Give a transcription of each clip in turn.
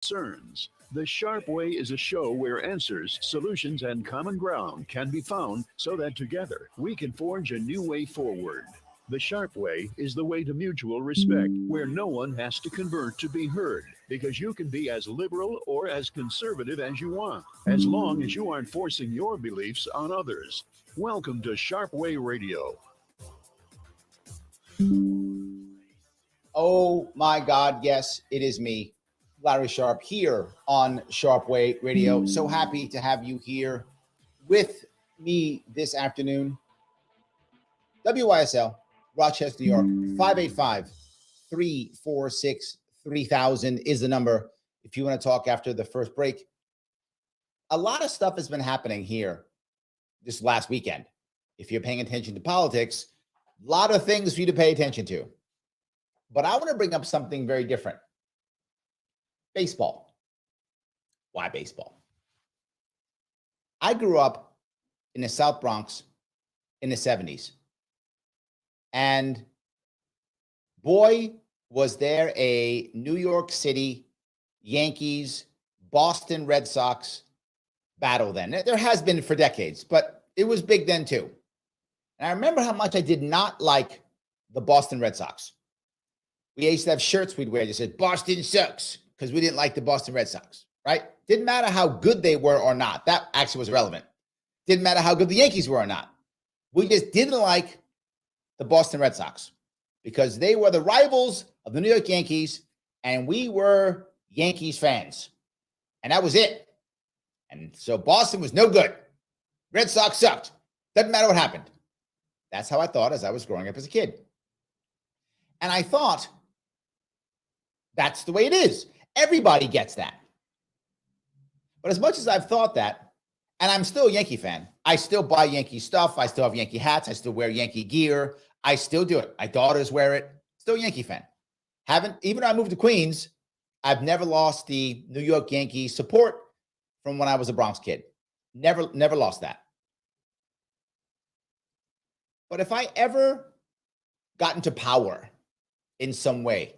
concerns. The Sharp Way is a show where answers, solutions, and common ground can be found so that together we can forge a new way forward. The Sharp Way is the way to mutual respect, where no one has to convert to be heard, because you can be as liberal or as conservative as you want, as long as you aren't forcing your beliefs on others. Welcome to Sharp Way Radio. Oh my God, yes, it is me, Larry Sharpe, here on Sharp Way Radio. So happy to have you here with me this afternoon. WYSL, Rochester, New York, 585-346-3000 is the number if you want to talk after the first break. A lot of stuff has been happening here this last weekend. If you're paying attention to politics, a lot of things for you to pay attention to. But I want to bring up something very different. Baseball. Why baseball? I grew up in the South Bronx in the 70s. And boy, was there a New York City Yankees, Boston Red Sox battle then. There has been for decades, but it was big then too. And I remember how much I did not like the Boston Red Sox. We used to have shirts we'd wear that said Boston sucks because we didn't like the Boston Red Sox, right? Didn't matter how good they were or not. That actually was irrelevant. Didn't matter how good the Yankees were or not. We just didn't like the Boston Red Sox because they were the rivals of the New York Yankees and we were Yankees fans. And that was it. And so Boston was no good. Red Sox sucked. Doesn't matter what happened. That's how I thought as I was growing up as a kid. And I thought, that's the way it is. Everybody gets that. But as much as I've thought that, and I'm still a Yankee fan, I still buy Yankee stuff. I still have Yankee hats. I still wear Yankee gear. I still do it. My daughters wear it. Still a Yankee fan. Even though I moved to Queens, I've never lost the New York Yankees support from when I was a Bronx kid. Never lost that. But if I ever got into power in some way,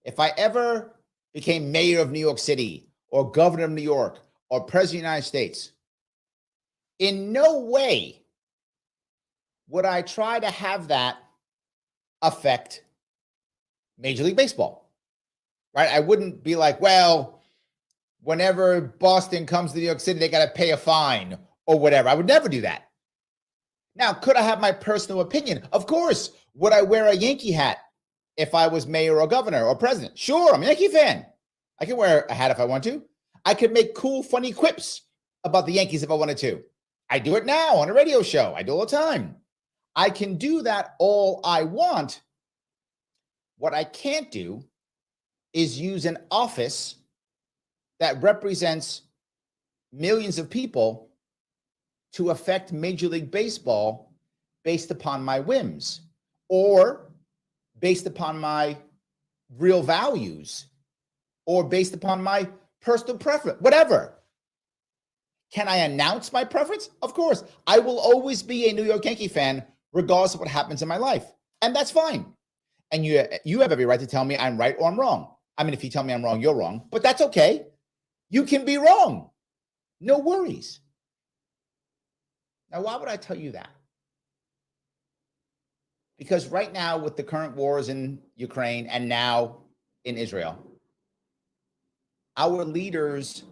if I ever became mayor of New York City or governor of New York or president of the United States, in no way would I try to have that affect Major League Baseball, right? I wouldn't be like, well, whenever Boston comes to New York City, they got to pay a fine or whatever. I would never do that. Now, could I have my personal opinion? Of course. Would I wear a Yankee hat if I was mayor or governor or president? Sure, I'm a Yankee fan. I can wear a hat if I want to. I could make cool, funny quips about the Yankees if I wanted to. I do it now on a radio show. I do it all the time. I can do that all I want. What I can't do is use an office that represents millions of people to affect Major League Baseball based upon my whims or based upon my real values or based upon my personal preference, whatever. Can I announce my preference? Of course. I will always be a New York Yankee fan regardless of what happens in my life. And that's fine. And you have every right to tell me I'm right or I'm wrong. I mean, if you tell me I'm wrong, you're wrong, but that's okay. You can be wrong. No worries. Now, why would I tell you that? Because right now, with the current wars in Ukraine and now in Israel, our leaders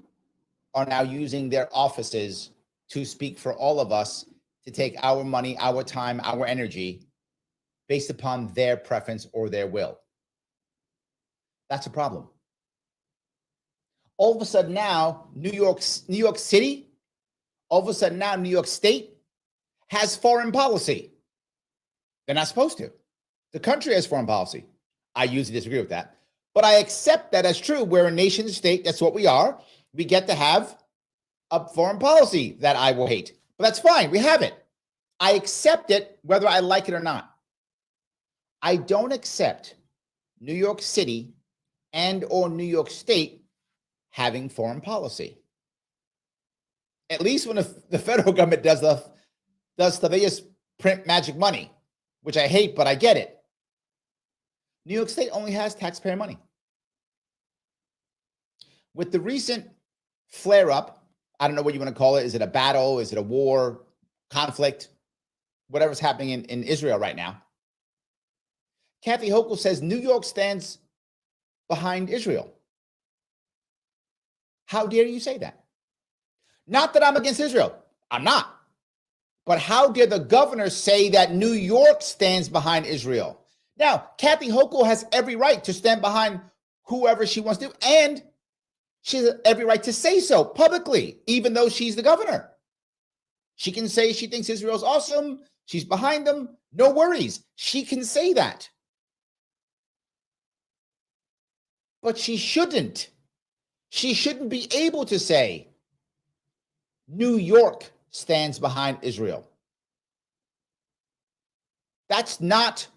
are now using their offices to speak for all of us, to take our money, our time, our energy based upon their preference or their will. That's a problem. All of a sudden now, New York City, all of a sudden now, New York State has foreign policy. They're not supposed to. The country has foreign policy. I usually disagree with that. But I accept that as true. We're a nation state. That's what we are. We get to have a foreign policy that I will hate. But that's fine. We have it. I accept it whether I like it or not. I don't accept New York City and or New York State having foreign policy. At least when the federal government does stuff, they just print magic money, which I hate, but I get it. New York State only has taxpayer money. with the recent flare up, I don't know what you want to call it. Is it a battle? Is it a war, conflict, whatever's happening in Israel right now? Kathy Hochul says New York stands behind Israel. How dare you say that? Not that I'm against Israel. I'm not. But how dare the governor say that New York stands behind Israel? Now, Kathy Hochul has every right to stand behind whoever she wants to, and she has every right to say so publicly, even though she's the governor. She can say she thinks Israel's awesome. She's behind them. No worries. She can say that. But she shouldn't. She shouldn't be able to say New York stands behind Israel. That's not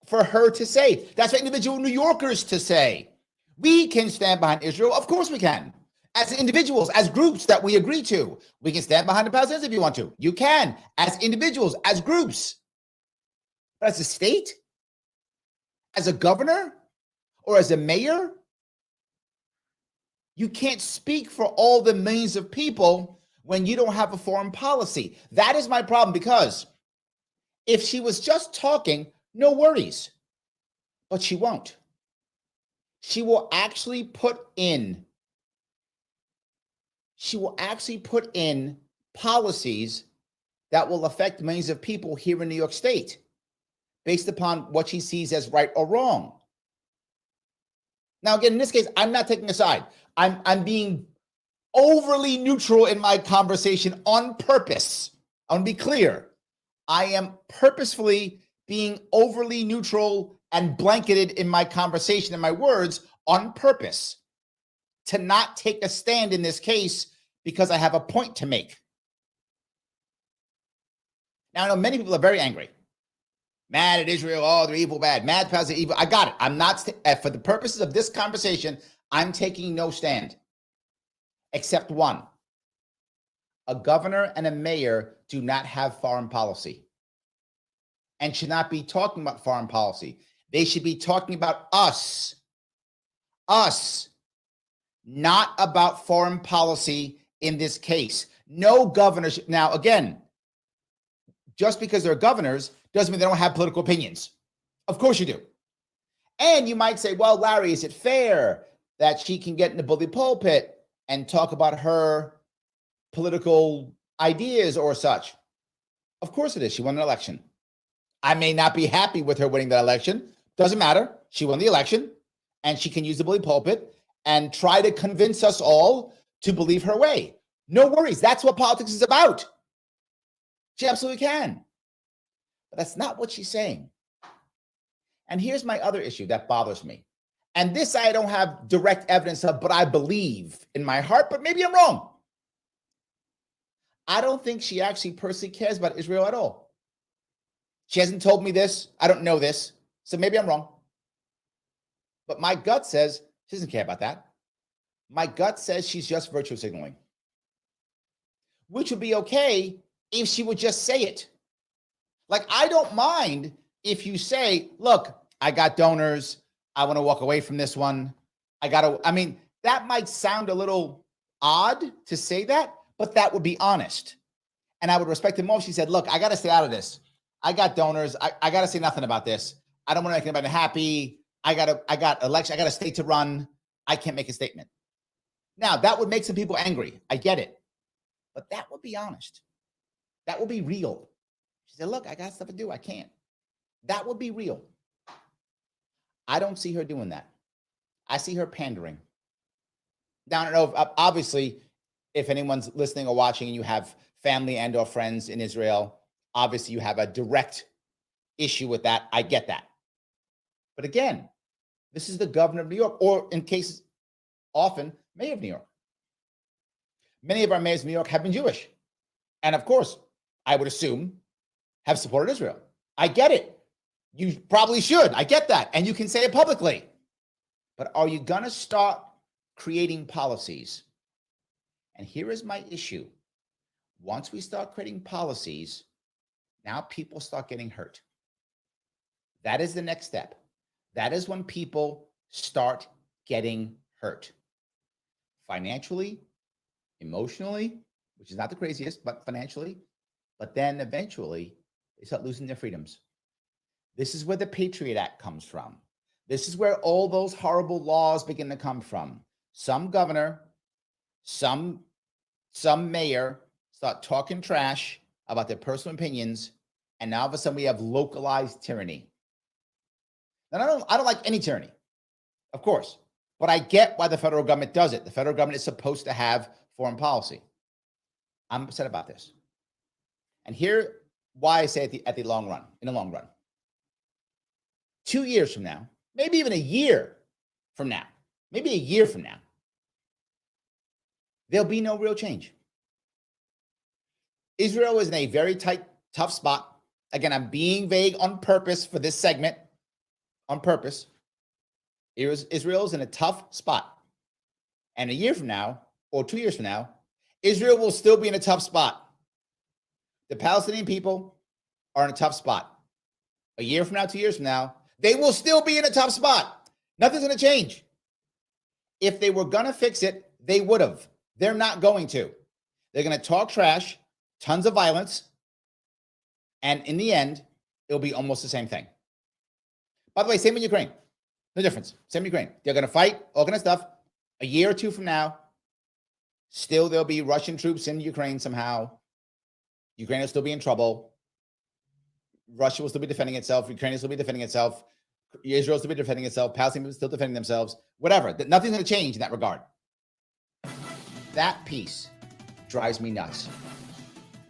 for her to say. That's for individual New Yorkers to say. We can stand behind Israel. Of course we can. As individuals, as groups that we agree to. We can stand behind the Palestinians if you want to. You can, as individuals, as groups. But as a state, as a governor, or as a mayor, you can't speak for all the millions of people when you don't have a foreign policy. That is my problem, because if she was just talking, no worries. But she won't. She will actually put in policies that will affect millions of people here in New York State based upon what she sees as right or wrong. Now, again, in this case, I'm not taking a side. I'm being overly neutral in my conversation on purpose. I want to be clear. I am purposefully being overly neutral and blanketed in my conversation and my words on purpose to not take a stand in this case because I have a point to make. Now, I know many people are very angry. Mad at Israel, oh, they're evil, bad. Mad, positive, evil. I got it. I'm not, for the purposes of this conversation, I'm taking no stand, except one. A governor and a mayor do not have foreign policy and should not be talking about foreign policy. They should be talking about us, not about foreign policy in this case. No governors. Now, again, just because they're governors doesn't mean they don't have political opinions. Of course you do. And you might say, well, Larry, is it fair that she can get in the bully pulpit and talk about her political ideas or such? Of course it is. She won an election. I may not be happy with her winning that election. Doesn't matter. She won the election, and she can use the bully pulpit and try to convince us all to believe her way. No worries. That's what politics is about. She absolutely can. But that's not what she's saying. And here's my other issue that bothers me. And this I don't have direct evidence of, but I believe in my heart, but maybe I'm wrong. I don't think she actually personally cares about Israel at all. She hasn't told me this. I don't know this. So maybe I'm wrong. But my gut says she doesn't care about that. My gut says she's just virtue signaling, which would be okay if she would just say it. Like, I don't mind if you say, look, I got donors. I want to walk away from this one. That might sound a little odd to say that, but that would be honest. And I would respect it more if she said, look, I got to stay out of this. I got donors. I got to say nothing about this. I don't want to make anybody happy. I got election. I got a state to run. I can't make a statement. Now, that would make some people angry. I get it. But that would be honest. That would be real. She said, look, I got stuff to do. I can't. That would be real. I don't see her doing that. I see her pandering. Now, I don't know if, obviously, if anyone's listening or watching and you have family and or friends in Israel, obviously you have a direct issue with that. I get that. But again, this is the governor of New York, or in cases, often, mayor of New York. Many of our mayors of New York have been Jewish. And of course, I would assume, have supported Israel. I get it. You probably should. I get that. And you can say it publicly. But are you going to start creating policies? And here is my issue. Once we start creating policies, now people start getting hurt. That is the next step. That is when people start getting hurt financially, emotionally, which is not the craziest, but financially. But then eventually they start losing their freedoms. This is where the Patriot Act comes from. This is where all those horrible laws begin to come from. Some governor, some mayor start talking trash about their personal opinions, and now all of a sudden we have localized tyranny. And I don't like any tyranny, of course, but I get why the federal government does it. The federal government is supposed to have foreign policy. I'm upset about this. And here why I say in the long run. 2 years from now, maybe even a year from now, there'll be no real change. Israel is in a very tough spot. Again, I'm being vague on purpose for this segment. On purpose. Israel's in a tough spot. And a year from now, or 2 years from now, Israel will still be in a tough spot. The Palestinian people are in a tough spot. A year from now, 2 years from now, they will still be in a tough spot. Nothing's going to change. If they were going to fix it, they would have. They're not going to. They're going to talk trash, tons of violence, and in the end, it'll be almost the same thing. By the way, same in Ukraine. No difference. Same in Ukraine. They're going to fight, all kind of stuff. A year or two from now, still there'll be Russian troops in Ukraine somehow. Ukraine will still be in trouble. Russia will still be defending itself. Ukraine will still be defending itself. Israel will still be defending itself. Palestine will still defending themselves. Whatever. Nothing's going to change in that regard. That piece drives me nuts.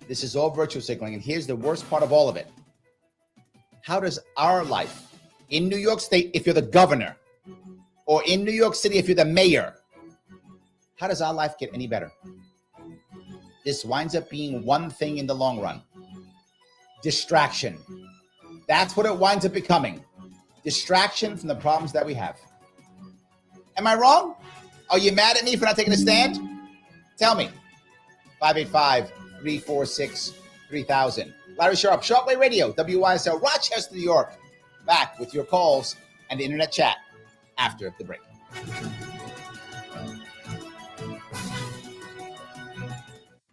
This is all virtue signaling. And here's the worst part of all of it. How does our life in New York State, if you're the governor, or in New York City, if you're the mayor, how does our life get any better? This winds up being one thing in the long run. Distraction. That's what it winds up becoming. Distraction from the problems that we have. Am I wrong? Are you mad at me for not taking a stand? Tell me. 585-346-3000. Larry Sharpe, Sharpe Radio, WYSL, Rochester, New York. Back with your calls and the internet chat after the break.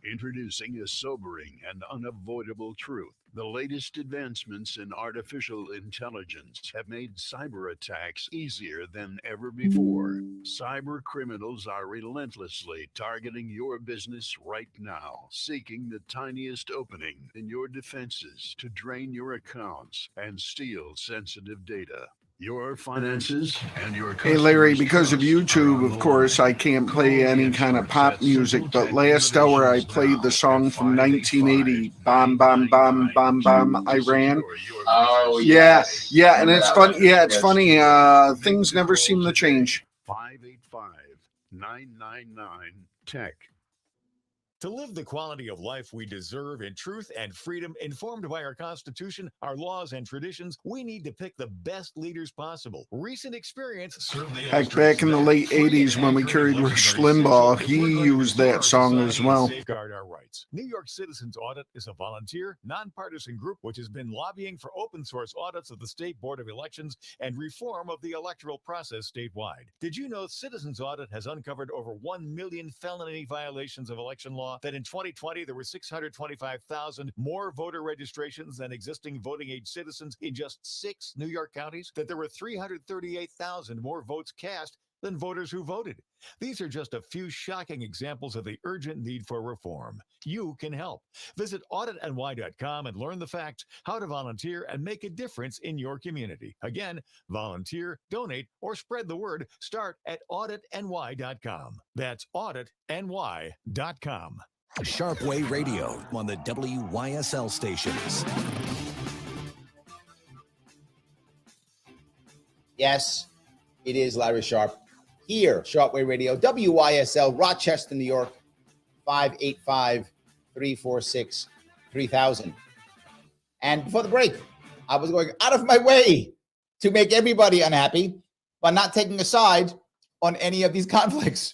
Introducing a sobering and unavoidable truth. The latest advancements in artificial intelligence have made cyber attacks easier than ever before. Cyber criminals are relentlessly targeting your business right now, seeking the tiniest opening in your defenses to drain your accounts and steal sensitive data. Your finances and your Hey Larry, because of YouTube, of course, I can't play any kind of pop music, but last hour I played the song from 1980, Bomb, Bomb, Bomb, Bomb, Bomb, Iran. Oh, yeah, and it's fun. Yeah, it's funny. Things never seem to change. 585-999-TECH. To live the quality of life we deserve in truth and freedom, informed by our Constitution, our laws, and traditions, we need to pick the best leaders possible. Recent experience certainly. Heck, back in the late 80s when we carried Rush Limbaugh, he used that song as well. Safeguard our rights. New York Citizens Audit is a volunteer, nonpartisan group which has been lobbying for open source audits of the State Board of Elections and reform of the electoral process statewide. Did you know Citizens Audit has uncovered over 1 million felony violations of election law? That in 2020, there were 625,000 more voter registrations than existing voting age citizens in just 6 New York counties, that there were 338,000 more votes cast than voters who voted. These are just a few shocking examples of the urgent need for reform. You can help. Visit auditny.com and learn the facts, how to volunteer, and make a difference in your community. Again, volunteer, donate, or spread the word. Start at auditny.com. That's auditny.com. Sharpe Way Radio on the WYSL stations. Yes, it is Larry Sharpe. Here, Sharpe Way Radio, WYSL, Rochester, New York, 585-346-3000. And before the break, I was going out of my way to make everybody unhappy by not taking a side on any of these conflicts.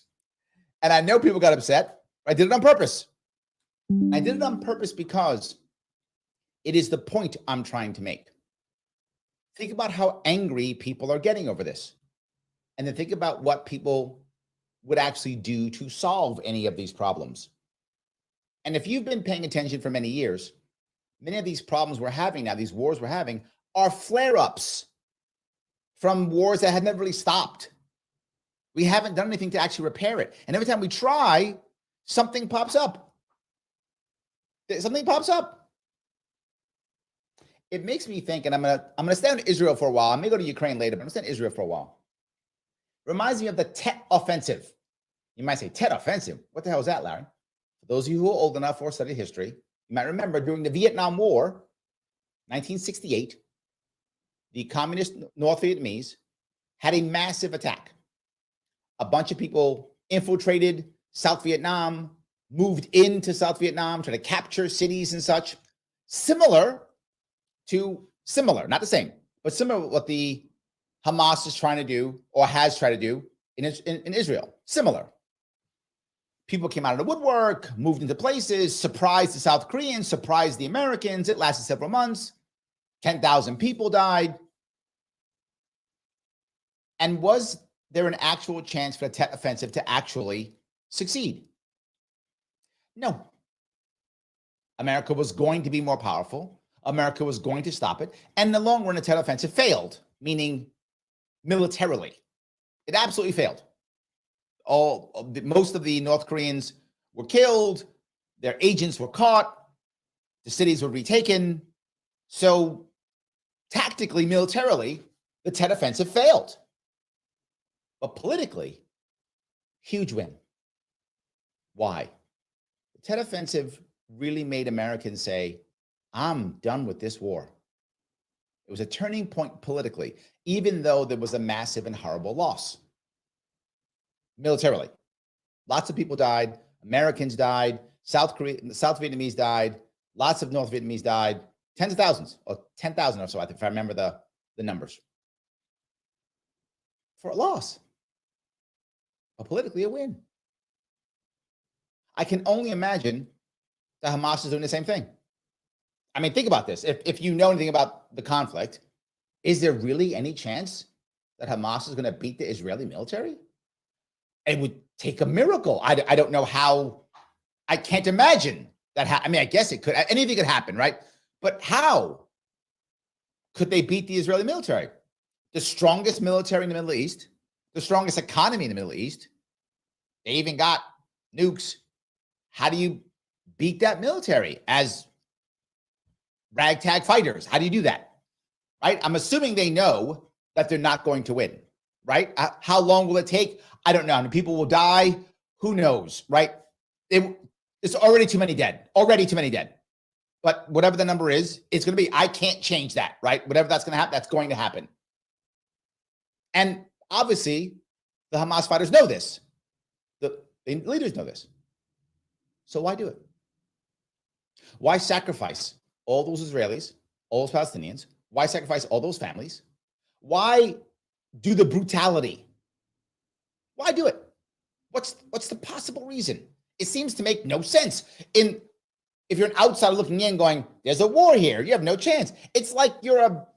And I know people got upset. I did it on purpose. I did it on purpose because it is the point I'm trying to make. Think about how angry people are getting over this. And then think about what people would actually do to solve any of these problems. And if you've been paying attention for many years, many of these problems we're having now, these wars we're having, are flare-ups from wars that had never really stopped. We haven't done anything to actually repair it. And every time we try, something pops up. Something pops up. It makes me think, and I'm gonna stay on Israel for a while. I may go to Ukraine later, but I'm gonna stay on Israel for a while. Reminds me of the Tet Offensive. You might say, Tet Offensive? What the hell is that, Larry? For those of you who are old enough or study history, you might remember during the Vietnam War, 1968, the communist North Vietnamese had a massive attack. A bunch of people infiltrated South Vietnam, moved into South Vietnam, tried to capture cities and such. Similar, not the same, but similar to what the Hamas is trying to do or has tried to do in Israel. Similar. People came out of the woodwork, moved into places, surprised the South Koreans, surprised the Americans. It lasted several months. 10,000 people died. And was there an actual chance for the Tet Offensive to actually succeed? No. America was going to be more powerful. America was going to stop it. And in the long run, the Tet Offensive failed, meaning militarily. It absolutely failed. Most of the North Koreans were killed. Their agents were caught. The cities were retaken. So tactically, militarily, the Tet Offensive failed. But politically, huge win. Why? The Tet Offensive really made Americans say, I'm done with this war. It was a turning point politically, even though there was a massive and horrible loss. Militarily. Lots of people died. Americans died. South Vietnamese died. Lots of North Vietnamese died. Tens of thousands, or 10,000 or so, if I remember the numbers. For a loss. But politically, a win. I can only imagine that Hamas is doing the same thing. I mean, think about this. If you know anything about the conflict, is there really any chance that Hamas is going to beat the Israeli military? It would take a miracle. I don't know how. I can't imagine that. I mean, I guess it could. Anything could happen, right? But how could they beat the Israeli military? The strongest military in the Middle East, the strongest economy in the Middle East. They even got nukes. How do you beat that military as ragtag fighters? How do you do that? Right? I'm assuming they know that they're not going to win, right? How long will it take? I don't know. How many people will die? Who knows, right? It's already too many dead. Already too many dead. But whatever the number is, it's going to be, I can't change that, right? Whatever that's going to happen, that's going to happen. And obviously, the Hamas fighters know this. The leaders know this. So why do it? Why sacrifice all those Israelis, all those Palestinians? Why sacrifice all those families? Why do the brutality? Why do it? What's the possible reason? It seems to make no sense. If you're an outsider looking in going, there's a war here, you have no chance. It's like you're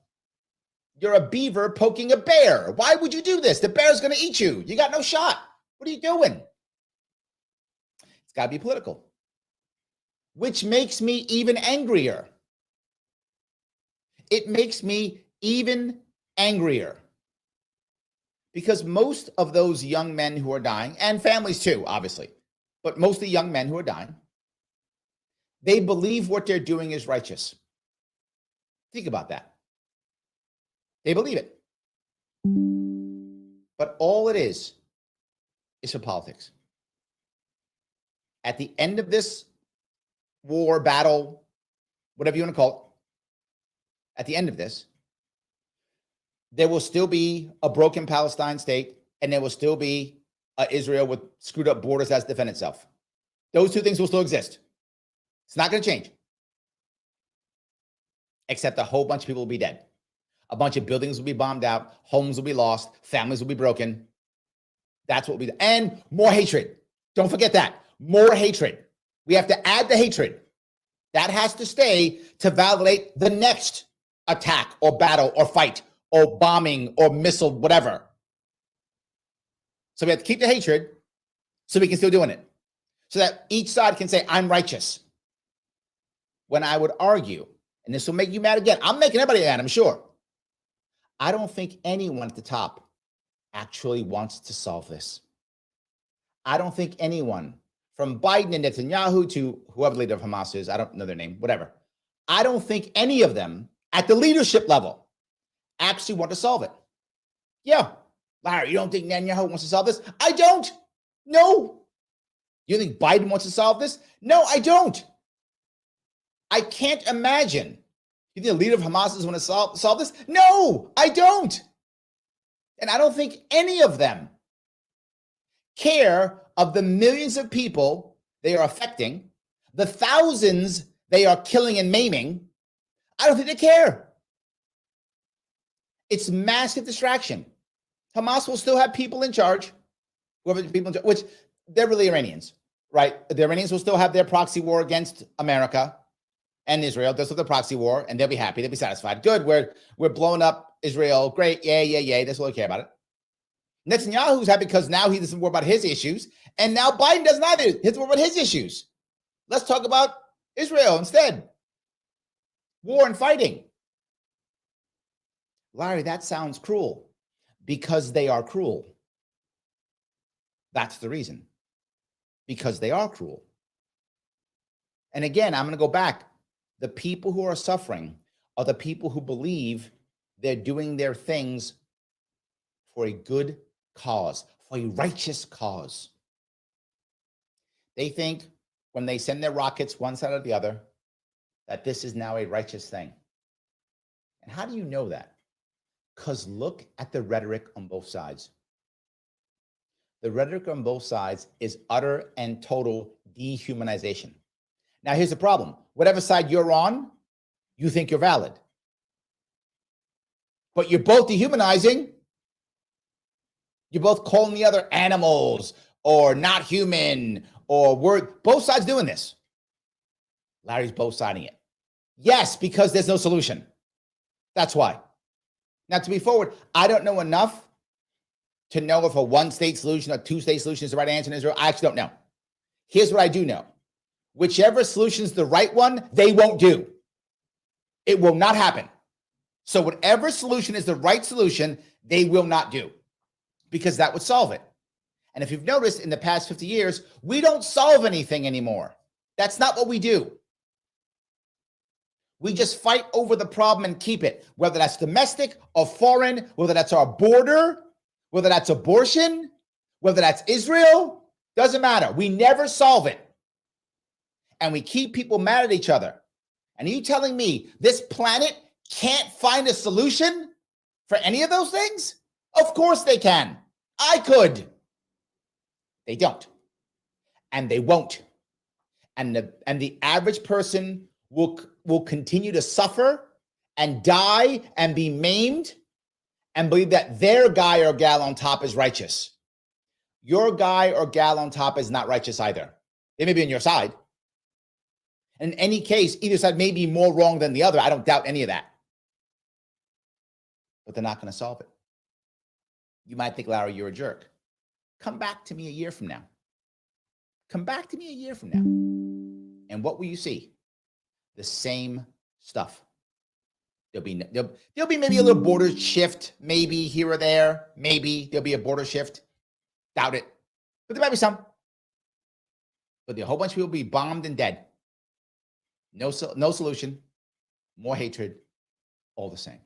a beaver poking a bear. Why would you do this? The bear's going to eat you. You got no shot. What are you doing? It's got to be political, which makes me even angrier. It makes me even angrier because most of those young men who are dying, and families too, obviously, but mostly young men who are dying, they believe what they're doing is righteous. Think about that. They believe it. But all it is for politics. At the end of this war, battle, whatever you want to call it, at the end of this, there will still be a broken Palestine state, and there will still be Israel with screwed up borders that has to defend itself. Those two things will still exist. It's not going to change. Except a whole bunch of people will be dead. A bunch of buildings will be bombed out. Homes will be lost. Families will be broken. That's what will be. And more hatred. Don't forget that. More hatred. We have to add the hatred. That has to stay to validate the next attack or battle or fight or bombing or missile, whatever. So we have to keep the hatred, so we can still doing it. So that each side can say, I'm righteous. When I would argue, and this will make you mad again, I'm making everybody mad, I'm sure. I don't think anyone at the top actually wants to solve this. I don't think anyone from Biden and Netanyahu to whoever the leader of Hamas is, I don't know their name, whatever. I don't think any of them at the leadership level actually want to solve it. Yeah, Larry, you don't think Netanyahu wants to solve this? I don't. No. You think Biden wants to solve this? No, I don't. I can't imagine. You think the leader of Hamas is going to solve this? No, I don't. And I don't think any of them care of the millions of people they are affecting, the thousands they are killing and maiming. I don't think they care. It's massive distraction. Hamas will still have people in charge, which they're really Iranians, right? The Iranians will still have their proxy war against America and Israel. They'll still have the proxy war, and they'll be happy. They'll be satisfied. Good, we're blowing up Israel. Great, yay. That's all they care about it. Netanyahu's happy because now he doesn't worry about his issues, and now Biden doesn't either. He doesn't worry about his issues. Let's talk about Israel instead. War and fighting. Larry, that sounds cruel. Because they are cruel. That's the reason. Because they are cruel. And again, I'm going to go back. The people who are suffering are the people who believe they're doing their things for a good cause, for a righteous cause. They think when they send their rockets one side or the other, that this is now a righteous thing. And how do you know that? Because look at the rhetoric on both sides. The rhetoric on both sides is utter and total dehumanization. Now, here's the problem. Whatever side you're on, you think you're valid. But you're both dehumanizing. You're both calling the other animals or not human or both sides doing this. Larry's both siding it. Yes, because there's no solution. That's why. Now, to be forward, I don't know enough to know if a one-state solution or two-state solution is the right answer in Israel. I actually don't know. Here's what I do know. Whichever solution is the right one, they won't do. It will not happen. So whatever solution is the right solution, they will not do because that would solve it. And if you've noticed in the past 50 years, we don't solve anything anymore. That's not what we do. We just fight over the problem and keep it, whether that's domestic or foreign, whether that's our border, whether that's abortion, whether that's Israel, doesn't matter. We never solve it. And we keep people mad at each other. And are you telling me this planet can't find a solution for any of those things? Of course they can. I could. They don't. And they won't. And the average person will continue to suffer and die and be maimed and believe that their guy or gal on top is righteous. Your guy or gal on top is not righteous either. They may be on your side. In any case, either side may be more wrong than the other. I don't doubt any of that. But they're not going to solve it. You might think, Larry, you're a jerk. Come back to me a year from now. Come back to me a year from now. And what will you see? The same stuff. There'll be maybe a little border shift, maybe here or there. Maybe there'll be a border shift. Doubt it. But there might be some. But a whole bunch of people will be bombed and dead. No solution. More hatred. All the same.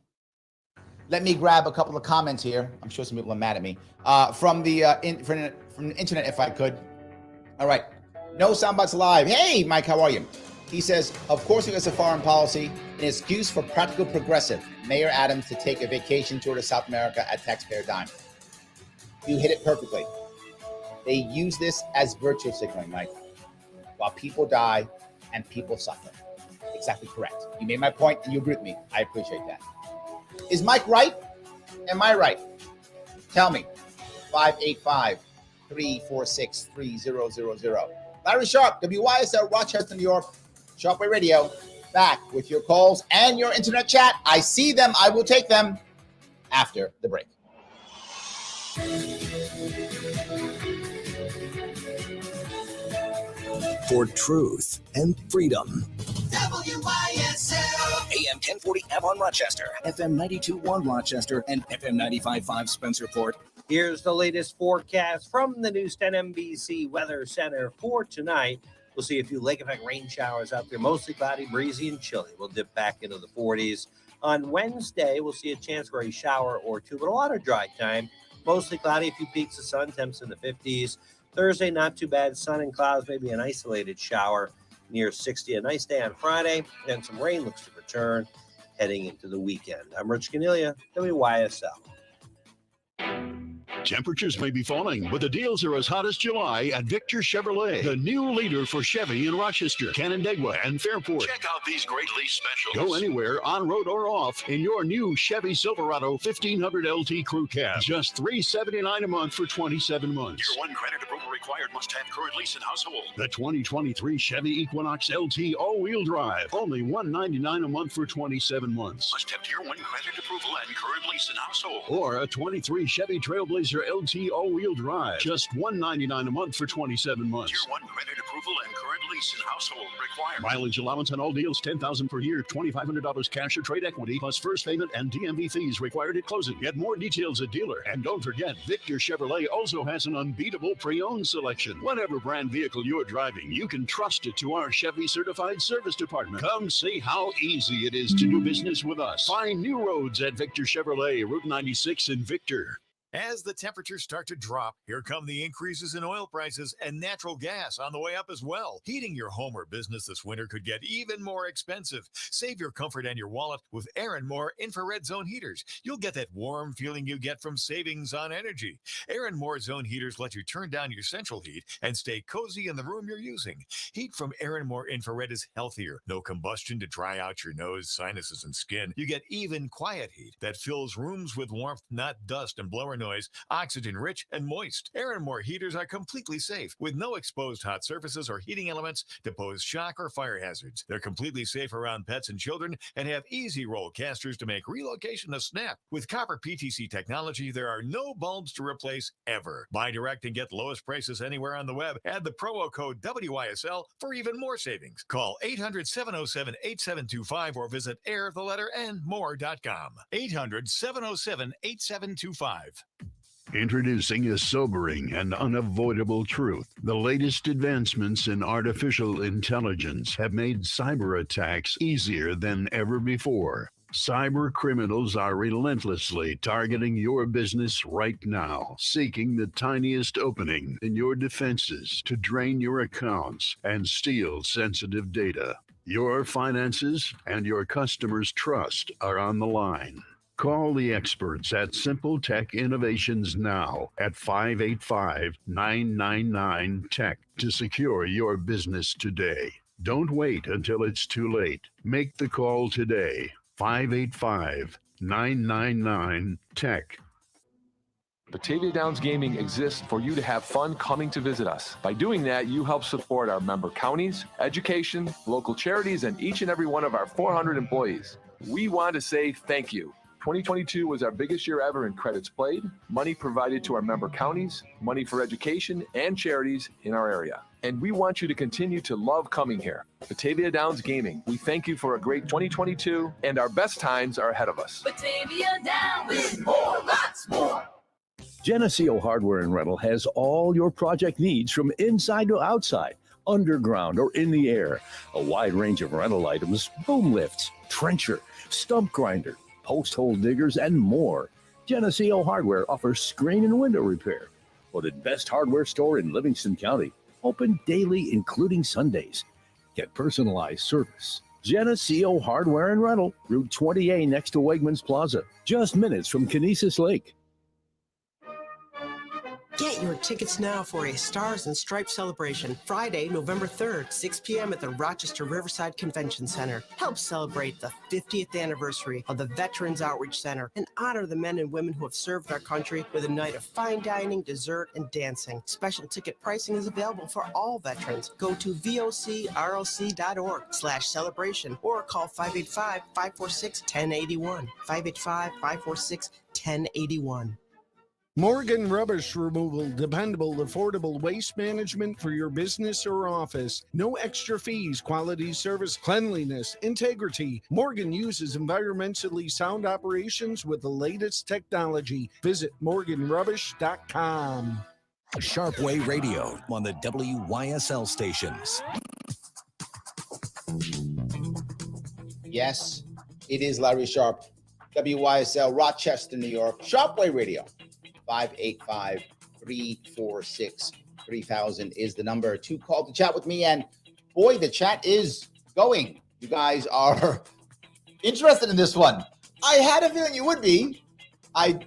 Let me grab a couple of comments here. I'm sure some people are mad at me. From the internet, if I could. All right. No Soundbites Live. Hey, Mike, how are you? He says, of course, U.S. foreign policy, an excuse for practical progressive, Mayor Adams to take a vacation tour to South America at taxpayer dime. You hit it perfectly. They use this as virtue signaling, Mike, while people die and people suffer. Exactly correct. You made my point and you agree with me. I appreciate that. Is Mike right? Am I right? Tell me. 585-346-3000. Larry Sharpe, WYSL, Rochester, New York. Sharpe Radio, back with your calls and your internet chat. I see them. I will take them after the break. for truth and freedom. WYSL. AM 1040 Avon Rochester, FM 92.1 Rochester, and FM 95.5 Spencerport. Here's the latest forecast from the News 10 NBC Weather Center for tonight. We'll see a few lake effect rain showers out there, mostly cloudy, breezy, and chilly. We'll dip back into the 40s. On Wednesday, we'll see a chance for a shower or two, but a lot of dry time. Mostly cloudy, a few peaks of sun, temps in the 50s. Thursday, not too bad. Sun and clouds, maybe an isolated shower near 60. A nice day on Friday, and some rain looks to return heading into the weekend. I'm Rich Cornelia, WYSL. Temperatures may be falling, but the deals are as hot as July at Victor Chevrolet, the new leader for Chevy in Rochester, Canandaigua, and Fairport. Check out these great lease specials. Go anywhere, on road or off, in your new Chevy Silverado 1500 LT Crew Cab. Just $379 a month for 27 months. Year one credit approval required. Must have current lease and household. The 2023 Chevy Equinox LT all-wheel drive. Only $199 a month for 27 months. Must have tier one credit approval and current lease and household. Or a 23 Chevy Trailblazer LT all-wheel drive. Just $199 a month for 27 months. Tier one credit approval and current lease and household required. Mileage allowance on all deals, $10,000 per year, $2,500 cash or trade equity, plus first payment and DMV fees required at closing. Get more details at dealer. And don't forget, Victor Chevrolet also has an unbeatable pre-owned selection. Whatever brand vehicle you're driving, you can trust it to our Chevy Certified Service Department. Come see how easy it is to do business with us. Find new roads at Victor Chevrolet, Route 96 in Victor. As the temperatures start to drop, here come the increases in oil prices and natural gas on the way up as well. Heating your home or business this winter could get even more expensive. Save your comfort and your wallet with Aaron Moore infrared zone heaters. You'll get that warm feeling you get from savings on energy. Aaron Moore zone heaters let you turn down your central heat and stay cozy in the room you're using. Heat from Aaron Moore infrared is healthier. No combustion to dry out your nose, sinuses, and skin. You get even quiet heat that fills rooms with warmth, not dust and blower noise, oxygen rich and moist. Aaron Moore heaters are completely safe with no exposed hot surfaces or heating elements to pose shock or fire hazards. They're completely safe around pets and children and have easy roll casters to make relocation a snap. With copper PTC technology, there are no bulbs to replace ever. Buy direct and get lowest prices anywhere on the web. Add the promo code WYSL for even more savings. Call 800-707-8725 or visit air.more.com. 800-707-8725. Introducing a sobering and unavoidable truth. The latest advancements in artificial intelligence have made cyber attacks easier than ever before. Cyber criminals are relentlessly targeting your business right now, seeking the tiniest opening in your defenses to drain your accounts and steal sensitive data. Your finances and your customers' trust are on the line. Call the experts at Simple Tech Innovations now at 585-999-TECH to secure your business today. Don't wait until it's too late. Make the call today. 585-999-TECH. Batavia Downs Gaming exists for you to have fun coming to visit us. By doing that, you help support our member counties, education, local charities, and each and every one of our 400 employees. We want to say thank you. 2022 was our biggest year ever in credits played, money provided to our member counties, money for education and charities in our area. And we want you to continue to love coming here. Batavia Downs Gaming, we thank you for a great 2022, and our best times are ahead of us. Batavia Down with more, lots more. Geneseo Hardware and Rental has all your project needs from inside to outside, underground or in the air. A wide range of rental items, boom lifts, trencher, stump grinder, post hole diggers, and more. Geneseo Hardware offers screen and window repair. Voted best hardware store in Livingston County. Open daily, including Sundays. Get personalized service. Geneseo Hardware and Rental, Route 20A next to Wegmans Plaza. Just minutes from Kinesis Lake. Get your tickets now for a Stars and Stripes celebration, Friday, November 3rd, 6 p.m. at the Rochester Riverside Convention Center. Help celebrate the 50th anniversary of the Veterans Outreach Center and honor the men and women who have served our country with a night of fine dining, dessert, and dancing. Special ticket pricing is available for all veterans. Go to vocrlc.org/celebration or call 585-546-1081. 585-546-1081. Morgan Rubbish Removal, dependable, affordable waste management for your business or office. No extra fees, quality service, cleanliness, integrity. Morgan uses environmentally sound operations with the latest technology. Visit morganrubbish.com. Sharpe Way Radio on the WYSL stations. Yes, it is Larry Sharpe, WYSL, Rochester, New York. Sharpe Way Radio. 585-346-3000 is the number to call to chat with me. And boy, the chat is going. You guys are interested in this one. I had a feeling you would be. I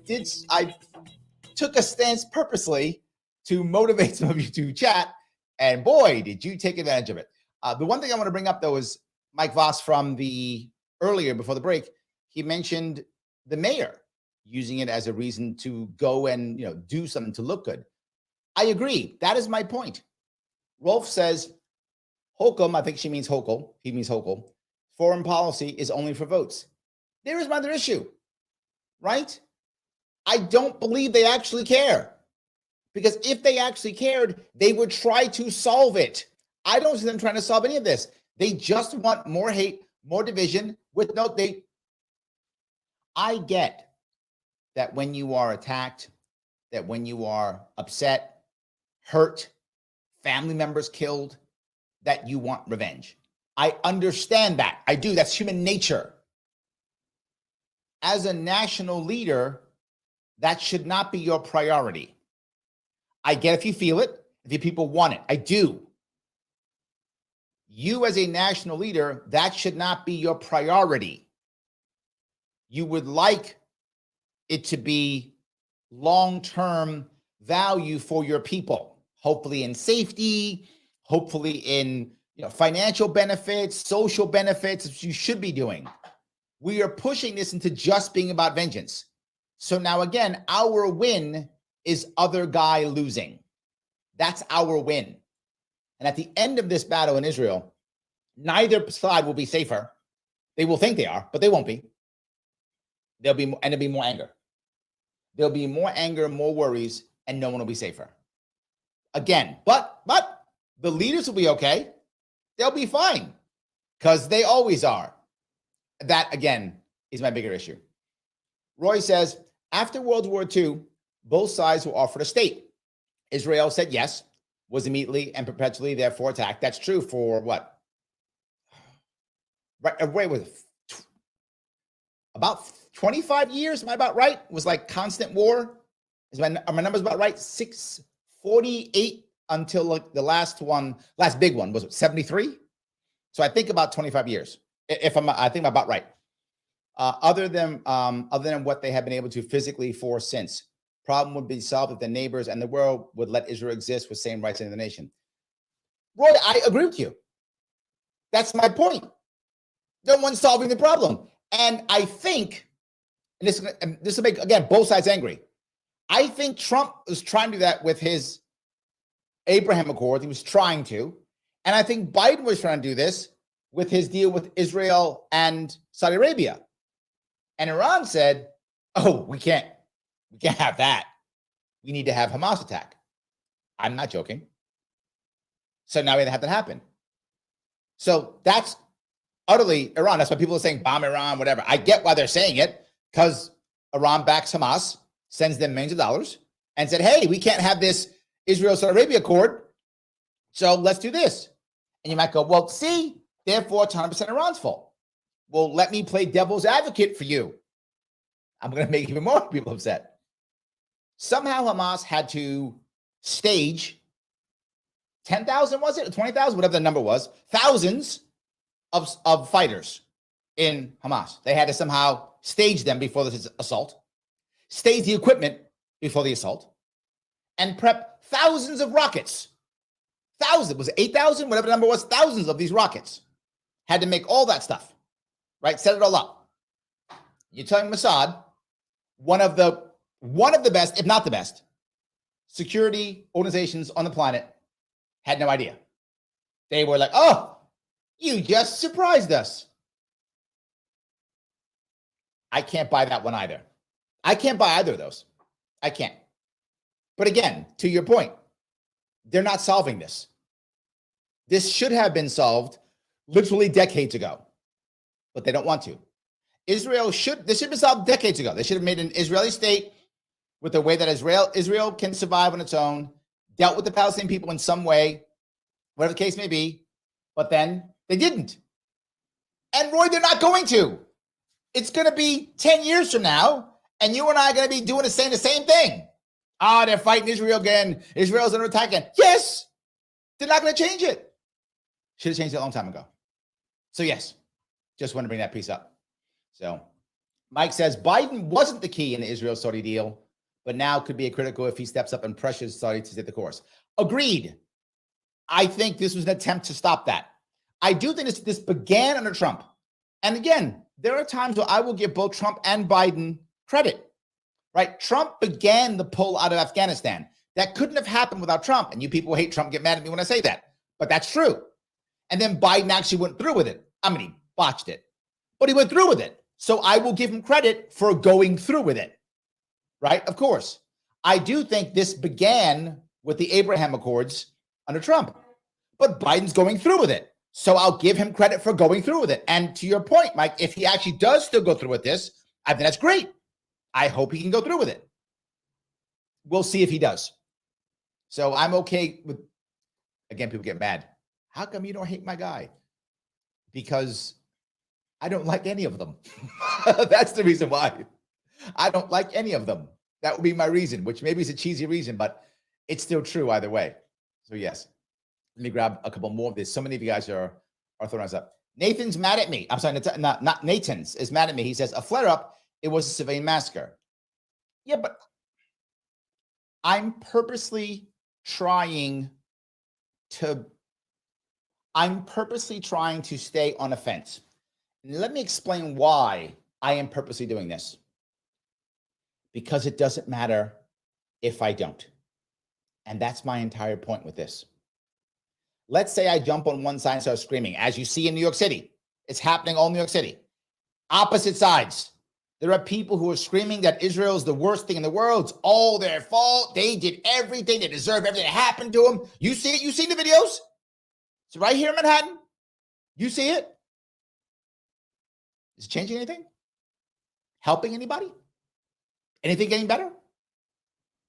took a stance purposely to motivate some of you to chat. And boy, did you take advantage of it. The one thing I want to bring up, though, is Mike Voss from earlier before the break. He mentioned the mayor using it as a reason to go and do something to look good. I agree. That is my point. Rolf says, Holcomb, I think she means Hochul. He means Hochul. Foreign policy is only for votes. There is my other issue, right? I don't believe they actually care. Because if they actually cared, they would try to solve it. I don't see them trying to solve any of this. They just want more hate, more division with no, I get that when you are attacked, that when you are upset, hurt, family members killed, that you want revenge. I understand that. I do. That's human nature. As a national leader, that should not be your priority. I get if you feel it, if you people want it. I do. You as a national leader, that should not be your priority. You would like it to be long-term value for your people, hopefully in safety, hopefully in financial benefits, social benefits, as you should be doing. We are pushing this into just being about vengeance. So now again, our win is other guy losing. That's our win. And at the end of this battle in Israel, neither side will be safer. They will think they are, but they won't be. There'll be more anger. There'll be more anger, more worries, and no one will be safer. Again, but the leaders will be okay. They'll be fine because they always are. That, again, is my bigger issue. Roy says, after World War II, both sides were offered a state. Israel said yes, was immediately and perpetually therefore attacked. That's true for what? Right, with about 25 years, am I about right? It was like constant war. Are my numbers about right? 648 until like the last big one was 73. So I think about 25 years. I think I'm about right. Other than what they have been able to physically force since, problem would be solved if the neighbors and the world would let Israel exist with same rights in the nation. Roy, I agree with you. That's my point. No one's solving the problem. And I think, and this will make, again, both sides angry. I think Trump was trying to do that with his Abraham Accord. He was trying to. And I think Biden was trying to do this with his deal with Israel and Saudi Arabia. And Iran said, oh, we can't have that. We need to have Hamas attack. I'm not joking. So now we have that happen. So that's utterly Iran. That's why people are saying bomb Iran, whatever. I get why they're saying it, because Iran backs Hamas, sends them millions of dollars, and said, hey, we can't have this Israel-Saudi Arabia accord, so let's do this. And you might go, well, see, therefore it's 100% Iran's fault. Well, let me play devil's advocate for you. I'm going to make even more people upset. Somehow Hamas had to stage 10,000, was it? Or 20,000, whatever the number was, thousands of fighters in Hamas. They had to somehow stage them before this assault, stage the equipment before the assault, and prep thousands of rockets. Thousands, was it 8,000? Whatever the number was, thousands of these rockets. Had to make all that stuff, right? Set it all up. You're telling Mossad, one of the best, if not the best, security organizations on the planet, had no idea. They were like, oh, you just surprised us. I can't buy that one either. I can't buy either of those. I can't. But again, to your point, they're not solving this. This should have been solved literally decades ago, but they don't want to. This should have been solved decades ago. They should have made an Israeli state with the way that Israel can survive on its own, dealt with the Palestinian people in some way, whatever the case may be, but then they didn't. And Roy, they're not going to. It's going to be 10 years from now, and you and I are going to be doing the same thing. They're fighting Israel again. Israel's under attack again. Yes, they're not going to change it. Should have changed it a long time ago. So yes, just want to bring that piece up. So Mike says Biden wasn't the key in the Israel-Saudi deal, but now could be a critical if he steps up and pressures Saudi to set the course. Agreed. I think this was an attempt to stop that. I do think this began under Trump. And again, there are times where I will give both Trump and Biden credit, right? Trump began the pull out of Afghanistan. That couldn't have happened without Trump. And you people who hate Trump get mad at me when I say that, but that's true. And then Biden actually went through with it. I mean, he botched it, but he went through with it. So I will give him credit for going through with it, right? Of course. I do think this began with the Abraham Accords under Trump, but Biden's going through with it. So I'll give him credit for going through with it. And to your point, Mike, if he actually does still go through with this, I think that's great. I hope he can go through with it. We'll see if he does. So I'm okay with, again, people get mad. How come you don't hate my guy? Because I don't like any of them. That's the reason why. I don't like any of them. That would be my reason, which maybe is a cheesy reason, but it's still true either way. So yes. Let me grab a couple more of this. So many of you guys are throwing us up. Nathan's mad at me. I'm sorry, not Nathan's is mad at me. He says, a flare-up, it was a civilian massacre. Yeah, but I'm purposely trying to stay on the fence. And let me explain why I am purposely doing this. Because it doesn't matter if I don't. And that's my entire point with this. Let's say I jump on one side and start screaming, as you see in New York City. It's happening all in New York City. Opposite sides. There are people who are screaming that Israel is the worst thing in the world. It's all their fault. They did everything. They deserve everything that happened to them. You see it? You see the videos? It's right here in Manhattan. You see it? Is it changing anything? Helping anybody? Anything getting better?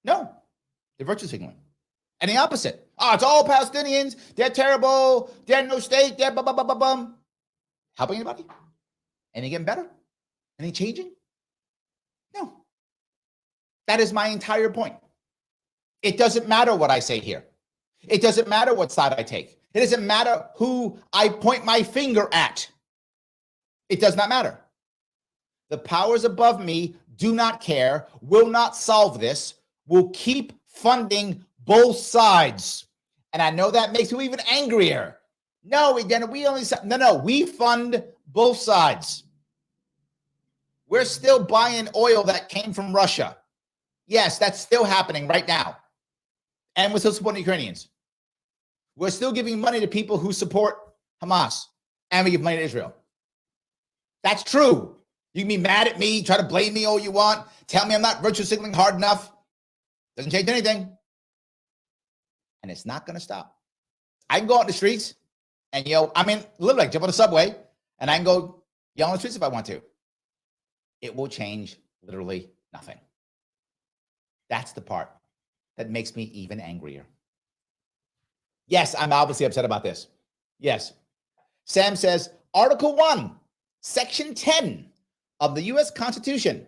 No. They're virtue signaling. And the opposite. It's all Palestinians. They're terrible. They're no state. They're bum, bum, bum, bum, bum. Helping anybody? Anything getting better? Anything changing? No. That is my entire point. It doesn't matter what I say here. It doesn't matter what side I take. It doesn't matter who I point my finger at. It does not matter. The powers above me do not care, will not solve this, will keep funding both sides. And I know that makes you even angrier. No, we fund both sides. We're still buying oil that came from Russia. Yes, that's still happening right now. And we're still supporting Ukrainians. We're still giving money to people who support Hamas. And we give money to Israel. That's true. You can be mad at me, try to blame me all you want, tell me I'm not virtue signaling hard enough. Doesn't change anything. And it's not going to stop. I can go out in the streets and yell, literally like jump on the subway and I can go yell on the streets if I want to. It will change literally nothing. That's the part that makes me even angrier. Yes, I'm obviously upset about this. Yes. Sam says, Article 1, Section 10 of the U.S. Constitution,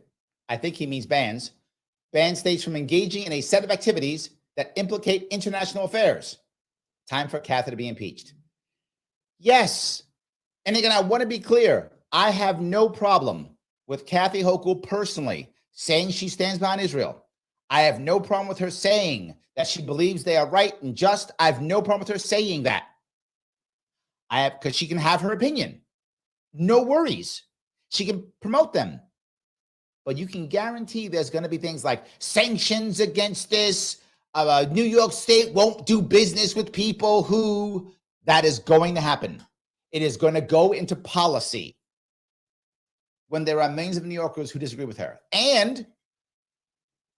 I think he means bans states from engaging in a set of activities that implicate international affairs. Time for Kathy to be impeached. Yes. And again, I want to be clear. I have no problem with Kathy Hochul personally saying she stands behind Israel. I have no problem with her saying that she believes they are right and just. I have no problem with her saying that. Because she can have her opinion. No worries. She can promote them. But you can guarantee there's going to be things like sanctions against this. New York State won't do business with people who. That is going to happen. It is going to go into policy when there are millions of New Yorkers who disagree with her. And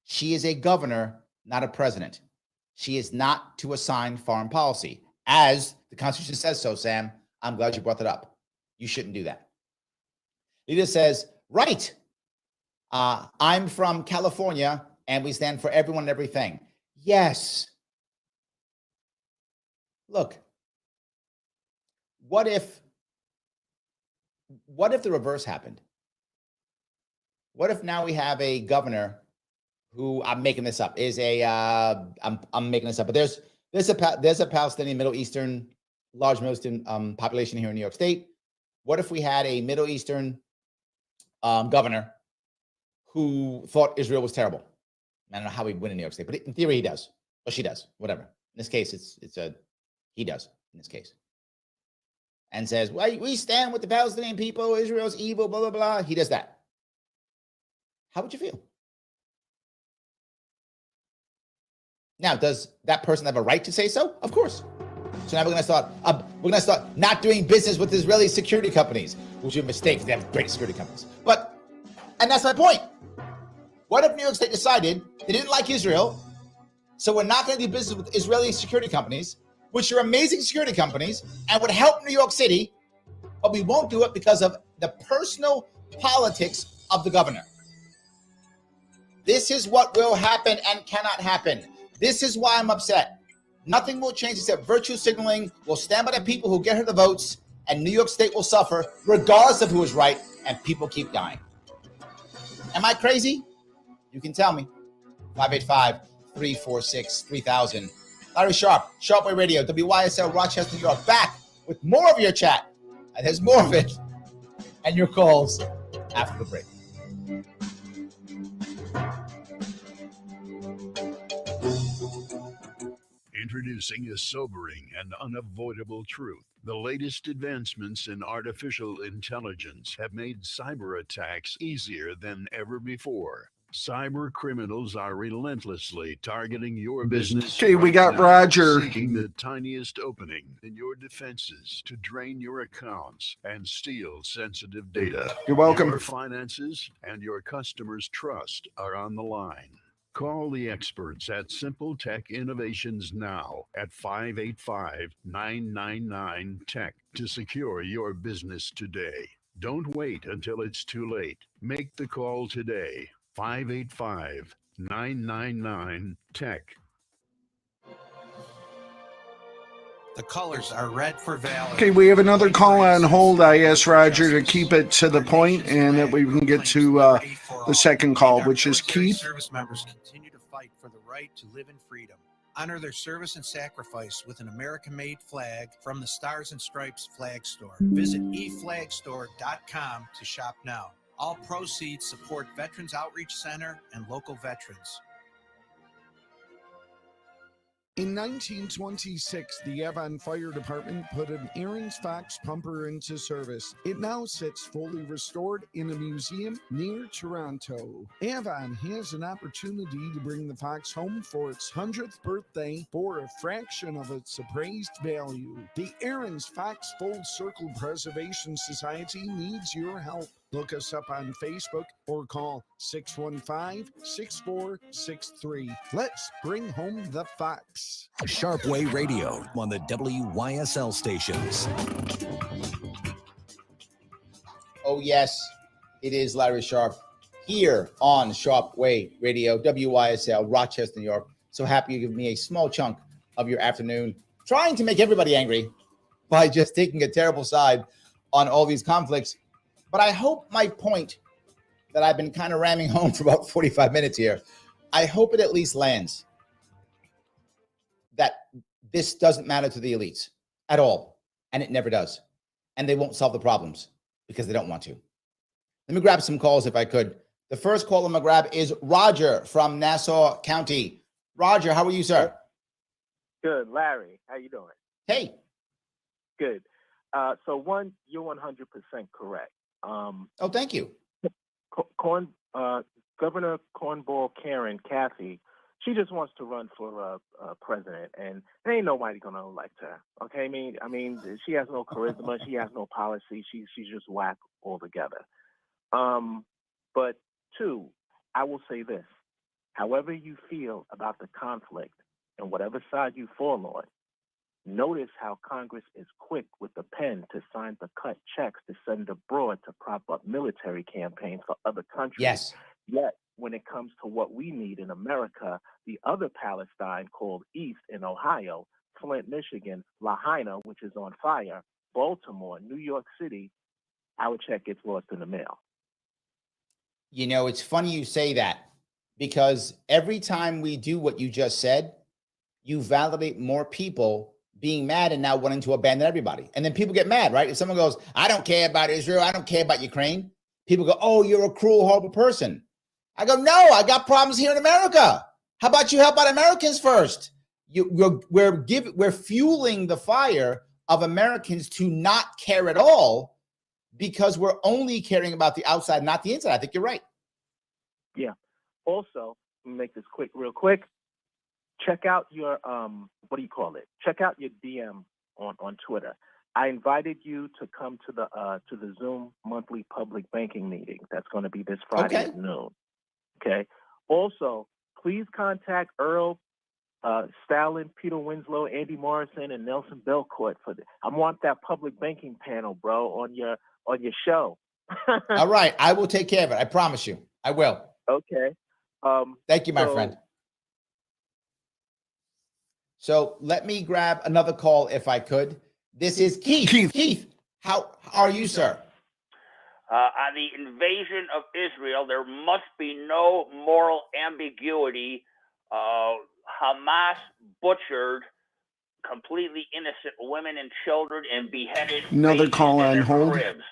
she is a governor not a president. She is not to assign foreign policy. As the Constitution says so, Sam, I'm glad you brought that up. You shouldn't do that. Lita says, right, I'm from California, and we stand for everyone and everything. Yes. Look, what if the reverse happened? What if now we have a governor who, I'm making this up, is a I'm making this up, but there's a Palestinian Middle Eastern, large Middle Eastern population here in New York State. What if we had a Middle Eastern governor who thought Israel was terrible? I don't know how he'd win in New York State, but in theory he does, or she does, whatever. In this case, he does in this case, and says, "Well, we stand with the Palestinian people. Israel's evil, blah blah blah." He does that. How would you feel? Now, does that person have a right to say so? Of course. So now we're going to start not doing business with Israeli security companies, which are mistakes. They have great security companies. And that's my point. What if New York State decided they didn't like Israel, so we're not going to do business with Israeli security companies, which are amazing security companies and would help New York City, but we won't do it because of the personal politics of the governor. This is what will happen and cannot happen. This is why I'm upset. Nothing will change except virtue signaling. We'll stand by the people who get her the votes, and New York State will suffer regardless of who is right, and people keep dying. Am I crazy? You can tell me. 585-346-3000. Larry Sharpe, Sharpe Way Radio, WYSL, Rochester, New York, back with more of your chat. And there's more of it. And your calls after the break. Introducing a sobering and unavoidable truth. The latest advancements in artificial intelligence have made cyber attacks easier than ever before. Cyber criminals are relentlessly targeting your business. Okay, we got Roger. Seeking the tiniest opening in your defenses to drain your accounts and steal sensitive data. You're welcome. Your finances and your customers' trust are on the line. Call the experts at Simple Tech Innovations now at 585-999-TECH to secure your business today. Don't wait until it's too late. Make the call today. 585-999-TECH. The colors are red for valor. Okay, we have another call on hold. I asked Roger to keep it to the point and that we can get to the second call, which is Keith. Service members continue to fight for the right to live in freedom. Honor their service and sacrifice with an American-made flag from the Stars and Stripes Flag Store. Visit eflagstore.com to shop now. All proceeds support Veterans Outreach Center and local veterans. In 1926, the Avon Fire Department put an Aaron's Fox pumper into service. It now sits fully restored in a museum near Toronto. Avon has an opportunity to bring the Fox home for its 100th birthday for a fraction of its appraised value. The Aaron's Fox Full Circle Preservation Society needs your help. Look us up on Facebook or call 615-6463. Let's bring home the Fox. Sharpe Way Radio on the WYSL stations. Oh, yes, it is Larry Sharpe here on Sharpe Way Radio, WYSL, Rochester, New York. So happy you give me a small chunk of your afternoon, trying to make everybody angry by just taking a terrible side on all these conflicts. But I hope my point that I've been kind of ramming home for about 45 minutes here, I hope it at least lands that this doesn't matter to the elites at all. And it never does. And they won't solve the problems because they don't want to. Let me grab some calls if I could. The first call I'm going to grab is Roger from Nassau County. Roger, how are you, sir? Good. Larry, how you doing? Hey. Good. So one, you're 100% correct. Oh, thank you. Governor Cornball Karen, Kathy, she just wants to run for president, and there ain't nobody gonna elect her. Okay, I mean, she has no charisma, she has no policy, she's just whack altogether. But two, I will say this: However you feel about the conflict and whatever side you fall on, notice how Congress is quick with the pen to sign the cut checks to send abroad to prop up military campaigns for other countries. Yes. Yet, when it comes to what we need in America, the other Palestine called East in Ohio, Flint, Michigan, Lahaina, which is on fire, Baltimore, New York City, our check gets lost in the mail. You know, it's funny you say that, because every time we do what you just said, you validate more people being mad and now wanting to abandon everybody. And then people get mad, right? If someone goes, I don't care about Israel, I don't care about Ukraine, people go, oh, you're a cruel, horrible person. I go, no, I got problems here in America. How about you help out Americans first? We're fueling the fire of Americans to not care at all because we're only caring about the outside, not the inside. I think you're right. Yeah. Also, let me make this real quick. Check out your Check out your DM on Twitter. I invited you to come to the Zoom monthly public banking meeting. That's going to be this Friday at noon. Okay. Also, please contact Earl Stalin, Peter Winslow, Andy Morrison, and Nelson Belcourt for this. I want that public banking panel, bro, on your show. All right, I will take care of it. I promise you, I will. Okay. Thank you, my friend. So let me grab another call if I could. This is Keith. Keith, how are you, sir? On the invasion of Israel, there must be no moral ambiguity. Hamas butchered completely innocent women and children and beheaded Another babies call in on their hold. cribs.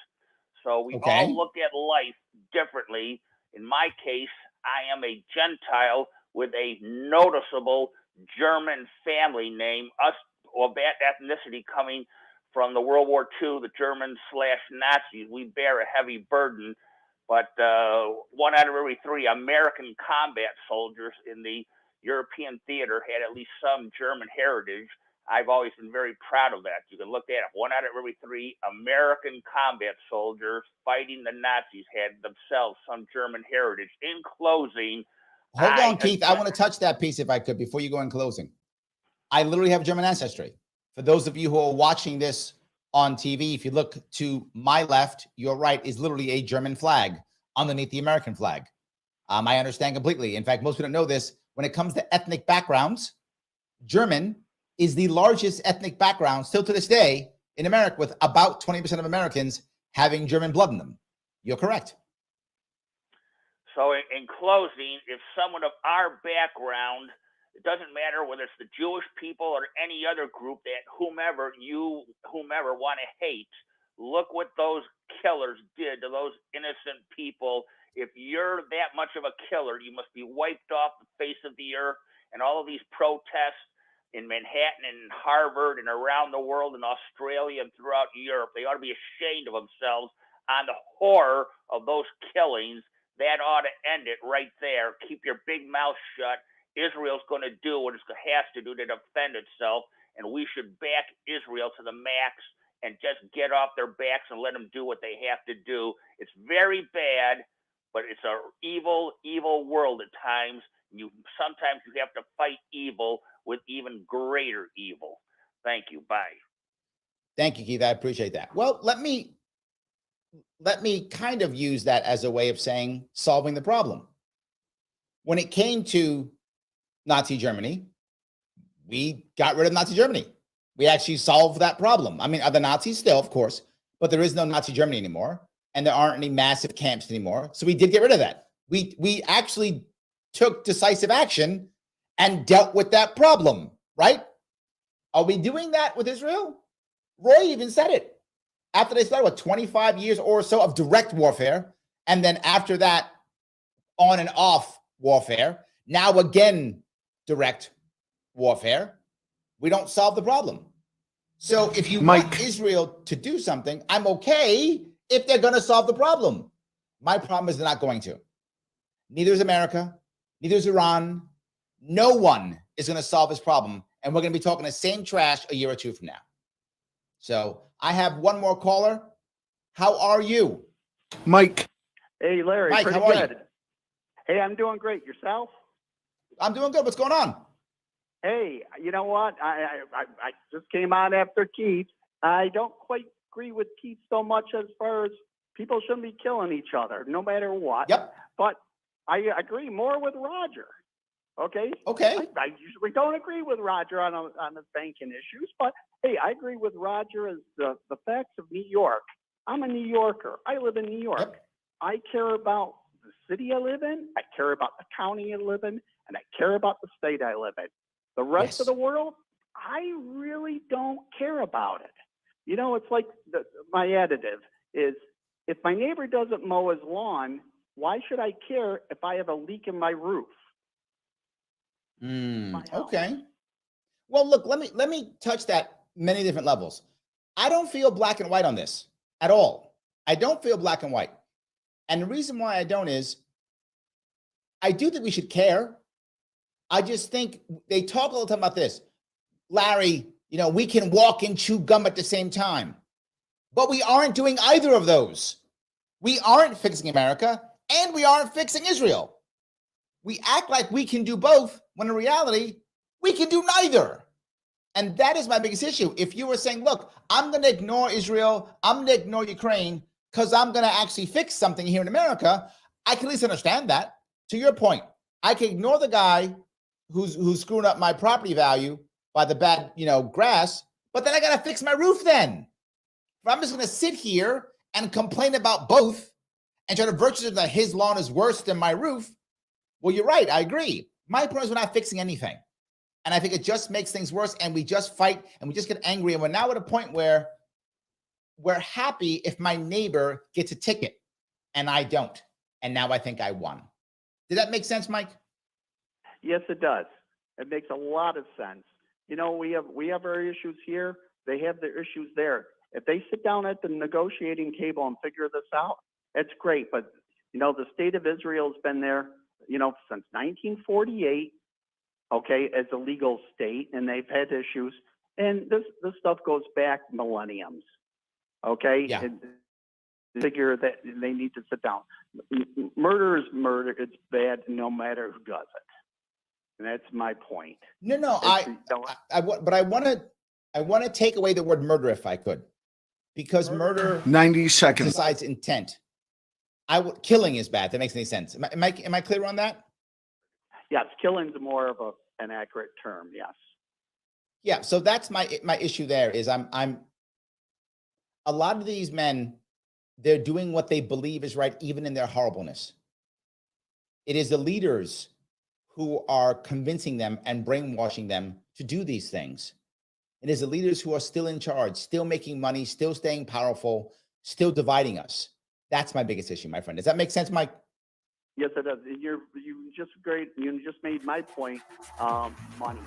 So we all look at life differently. In my case, I am a Gentile with a noticeable German family name, us or that ethnicity coming from the World War II, the Germans/Nazis. We bear a heavy burden, but 1 out of every 3 American combat soldiers in the European theater had at least some German heritage. I've always been very proud of that. You can look at it. 1 out of every 3 American combat soldiers fighting the Nazis had themselves some German heritage. In closing, hold on, Keith. I want to touch that piece if I could before you go in closing. I literally have German ancestry. For those of you who are watching this on TV, if you look to my left, your right is literally a German flag underneath the American flag. I understand completely. In fact, most people don't know this. When it comes to ethnic backgrounds, German is the largest ethnic background still to this day in America, with about 20% of Americans having German blood in them. You're correct. So in closing, if someone of our background, it doesn't matter whether it's the Jewish people or any other group, that whomever want to hate, look what those killers did to those innocent people. If you're that much of a killer, you must be wiped off the face of the earth. And all of these protests in Manhattan and Harvard and around the world, in Australia and throughout Europe, they ought to be ashamed of themselves on the horror of those killings. That ought to end it right there. Keep your big mouth shut. Israel's going to do what it has to do to defend itself, and we should back Israel to the max and just get off their backs and let them do what they have to do. It's very bad, but it's an evil, evil world at times. Sometimes you have to fight evil with even greater evil. Thank you. Bye. Thank you, Keith. I appreciate that. Well, let me kind of use that as a way of saying solving the problem. When it came to Nazi Germany, we got rid of Nazi Germany. We actually solved that problem. I mean, are the Nazis still, of course, but there is no Nazi Germany anymore, and there aren't any massive camps anymore. So we did get rid of that. We actually took decisive action and dealt with that problem, right? Are we doing that with Israel? Roy even said it. After they started with 25 years or so of direct warfare, and then after that, on and off warfare, now again, direct warfare, we don't solve the problem. So if you want Israel to do something, I'm okay if they're going to solve the problem. My problem is they're not going to. Neither is America, neither is Iran. No one is going to solve this problem, and we're going to be talking the same trash a year or two from now. So I have one more caller. How are you? Mike. Hey, Larry. Mike, pretty how are good. you? Hey, I'm doing great. Yourself? I'm doing good. What's going on? Hey, you know what? I just came on after Keith. I don't quite agree with Keith so much as far as people shouldn't be killing each other, no matter what. Yep. But I agree more with Roger. Okay. Okay. I usually don't agree with Roger on the banking issues, but hey, I agree with Roger as the facts of New York. I'm a New Yorker. I live in New York. Yep. I care about the city I live in. I care about the county I live in, and I care about the state I live in. The rest of the world, I really don't care about it. You know, it's like my additive is, if my neighbor doesn't mow his lawn, why should I care if I have a leak in my roof? Okay. Well, look, let me touch that many different levels. I don't feel black and white on this at all. I don't feel black and white. And the reason why I don't is I do think we should care. I just think they talk all the time about this. Larry, you know, we can walk and chew gum at the same time. But we aren't doing either of those. We aren't fixing America, and we aren't fixing Israel. We act like we can do both, when in reality, we can do neither. And that is my biggest issue. If you were saying, look, I'm going to ignore Israel, I'm going to ignore Ukraine, because I'm going to actually fix something here in America, I can at least understand that. To your point, I can ignore the guy who's screwing up my property value by the bad, grass, but then I got to fix my roof then. If I'm just going to sit here and complain about both and try to virtue that his lawn is worse than my roof, well, you're right. I agree. My point is we're not fixing anything. And I think it just makes things worse, and we just fight and we just get angry. And we're now at a point where we're happy if my neighbor gets a ticket and I don't. And now I think I won. Did that make sense, Mike? Yes, it does. It makes a lot of sense. You know, we have our issues here. They have their issues there. If they sit down at the negotiating table and figure this out, it's great. But, the state of Israel has been there, since 1948, okay, as a legal state, and they've had issues. And this stuff goes back millenniums, okay? Yeah. And figure that they need to sit down. Murder is murder. It's bad no matter who does it. And that's my point. No, but I want to take away the word murder if I could, because murder 90 seconds besides intent. Killing is bad. That makes any sense. Am I clear on that? Yes, killing's more of an accurate term. Yes. Yeah. So that's my issue. There is I'm a lot of these men, they're doing what they believe is right, even in their horribleness. It is the leaders who are convincing them and brainwashing them to do these things. It is the leaders who are still in charge, still making money, still staying powerful, still dividing us. That's my biggest issue, my friend. Does that make sense, Mike? Yes, it does. You just great. You just made my point. Money.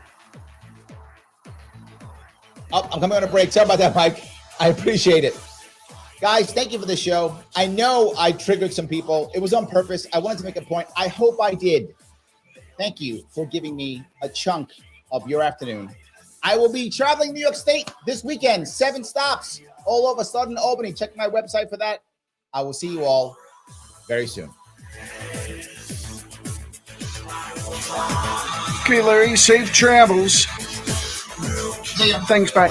Oh, I'm coming on a break. Sorry about that, Mike. I appreciate it. Guys, thank you for the show. I know I triggered some people. It was on purpose. I wanted to make a point. I hope I did. Thank you for giving me a chunk of your afternoon. I will be traveling New York State this weekend. 7 stops all over, starting in Albany. Check my website for that. I will see you all very soon. Okay, Larry, safe travels. Thanks, bye.